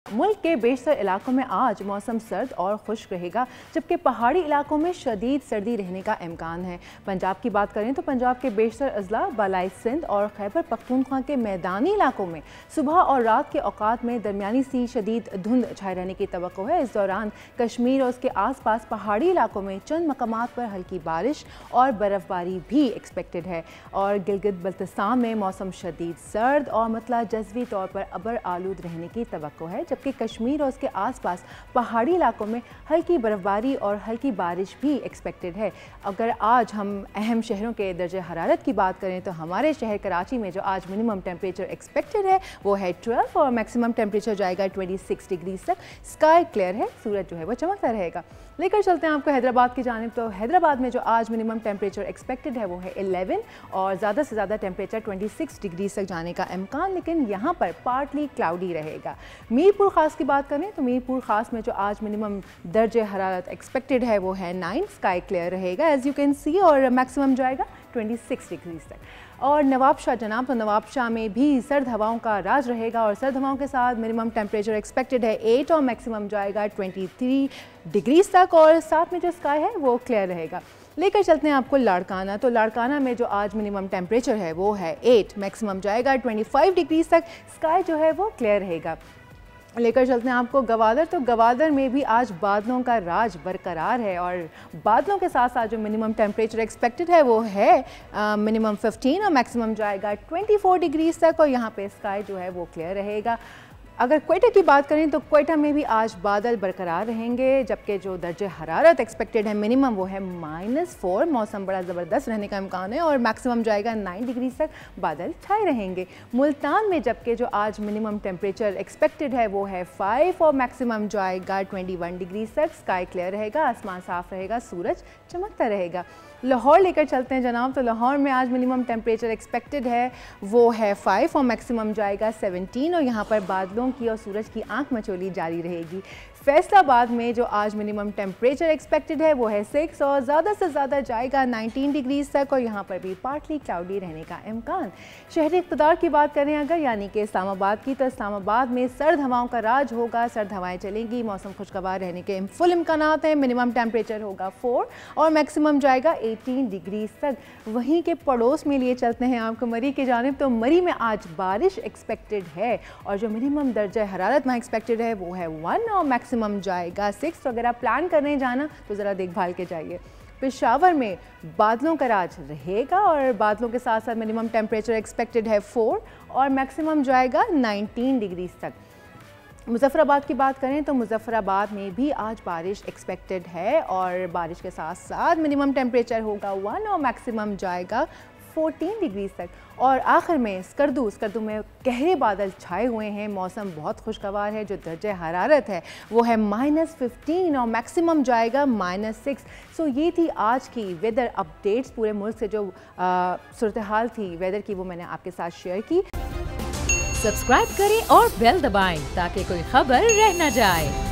मुल्क के बेशतर इलाकों में आज मौसम सर्द और खुश्क रहेगा, जबकि पहाड़ी इलाकों में शदीद सर्दी रहने का इम्कान है। पंजाब की बात करें तो पंजाब के बेशतर अजला, बालाई सिंध और खैबर पख्तूनख्वा के मैदानी इलाकों में सुबह और रात के औकात में दरमियानी सी शदीद धुंध छाए रहने की तवक्को है। इस दौरान कश्मीर और उसके आस पास पहाड़ी इलाकों में चंद मकामात पर हल्की बारिश और बर्फबारी भी एक्सपेक्टेड है। और गिलगित बल्तिस्तान में मौसम शदीद सर्द और मतला जज़वी तौर पर अबर आलूद रहने की तवक्को है, जबकि कश्मीर और उसके आसपास पहाड़ी इलाकों में हल्की बर्फबारी और हल्की बारिश भी एक्सपेक्टेड है। अगर आज हम अहम शहरों के दर्जे हरारत की बात करें तो हमारे शहर कराची में जो आज मिनिमम टेम्परेचर एक्सपेक्टेड है वो है 12 और मैक्सिमम टेम्परेचर जाएगा 26 डिग्री तक। स्काई क्लियर है, सूरज जो है वो चमकता रहेगा। लेकर चलते हैं आपको हैदराबाद की जानिब। तो हैदराबाद में जो आज मिनिमम टेम्परेचर एक्सपेक्टेड है वो है 11 और ज़्यादा से ज़्यादा टेम्परेचर 26 डिग्री तक जाने का इम्कान, लेकिन यहाँ पर पार्टली क्लाउडी रहेगा। मीरपुर ख़ास की बात करें तो मीरपुर ख़ास में जो आज मिनिमम दर्जे हरारत एक्सपेक्टेड है वो है 9, स्काई क्लियर रहेगा एज़ यू कैन सी, और मैक्सिमम जाएगा 26 डिग्री तक। और नवाबशाह जनाब, तो नवाबशाह में भी सर्द हवाओं का राज रहेगा और सर्द हवाओं के साथ मिनिमम टेम्परेचर एक्सपेक्टेड है 8 और मैक्सिमम जाएगा 23 डिग्री तक, और साथ में जो स्काई है वो क्लियर रहेगा। लेकर चलते हैं आपको लाड़काना। तो लाड़काना में जो आज मिनिमम टेम्परेचर है वो है 8, मैक्सिमम जाएगा 25 डिग्री तक, स्काई जो है वो क्लियर रहेगा। लेकर चलते हैं आपको गवादर। तो गवादर में भी आज बादलों का राज बरकरार है और बादलों के साथ साथ जो मिनिमम टेम्परेचर एक्सपेक्टेड है वो है मिनिमम 15 और मैक्सिमम जाएगा 24 डिग्री तक, और यहाँ पे स्काई जो है वो क्लियर रहेगा। अगर क्वेटा की बात करें तो क्वेटा में भी आज बादल बरकरार रहेंगे, जबकि जो दर्जे हरारत एक्सपेक्टेड है मिनिमम वो है -4, मौसम बड़ा ज़बरदस्त रहने का इम्कान है और मैक्सिमम जाएगा 9 डिग्री तक, बादल छाए रहेंगे। मुल्तान में जबकि जो आज मिनिमम टेम्परेचर एक्सपेक्टेड है वो है 5 और मैक्सिमम जाएगा 21 डिग्री तक, स्काई क्लियर रहेगा, आसमान साफ़ रहेगा, सूरज चमकता रहेगा। लाहौर लेकर चलते हैं जनाब। तो लाहौर में आज मिनिमम टेम्परेचर एक्सपेक्टेड है वो है 5 और मैक्सिमम जाएगा 17, और यहाँ पर बादलों की और सूरज की आंख मचोली जारी रहेगी। फैसलाबाद में जो आज मिनिमम टेम्परेचर एक्सपेक्टेड है वो है 6 और ज़्यादा से ज़्यादा जाएगा 19 डिग्री तक, और यहाँ पर भी पार्टली क्लाउडी रहने का इम्कान। शहरी इक़्तिदार की बात करें अगर, यानी कि इस्लामाबाद की, तो इस्लामाबाद में सर्द हवाओं का राज होगा, सर्द हवाएं चलेंगी, मौसम खुशगवार रहने के फुल इम्कानात हैं। मिनिमम टेम्परेचर होगा 4 और मैक्सिमम जाएगा 18 डिग्री तक। वहीं के पड़ोस में लिए चलते हैं आपको मरी की जानिब। तो मरी में आज बारिश एक्सपेक्टेड है और जो मिनिमम दर्जा हरारत वहाँ एक्सपेक्टेड है वो है 1 और मैक्सिमम जाएगा 6। तो अगर आप प्लान करने जाना तो ज़रा देखभाल के जाइए। पेशावर में बादलों का राज रहेगा और बादलों के साथ साथ मिनिमम टेम्परेचर एक्सपेक्टेड है 4 और मैक्सिमम जाएगा 19 डिग्री तक। मुज़फ़्फ़राबाद की बात करें तो मुज़फ़्फ़राबाद में भी आज बारिश एक्सपेक्टेड है और बारिश के साथ साथ मिनिमम टेम्परेचर होगा 1 और मैक्सिमम जाएगा 14 डिग्री तक। और आखिर में स्कर्दू में गहरे बादल छाए हुए हैं, मौसम बहुत खुशगवार है, जो दर्जे हरारत है वो है -15 और मैक्सिमम जाएगा -6। सो ये थी आज की वेदर अपडेट्स। पूरे मुल्क से जो सूरत हाल थी वेदर की वो मैंने आपके साथ शेयर की। सब्सक्राइब करें और बेल दबाएं ताकि कोई खबर रह न जाए।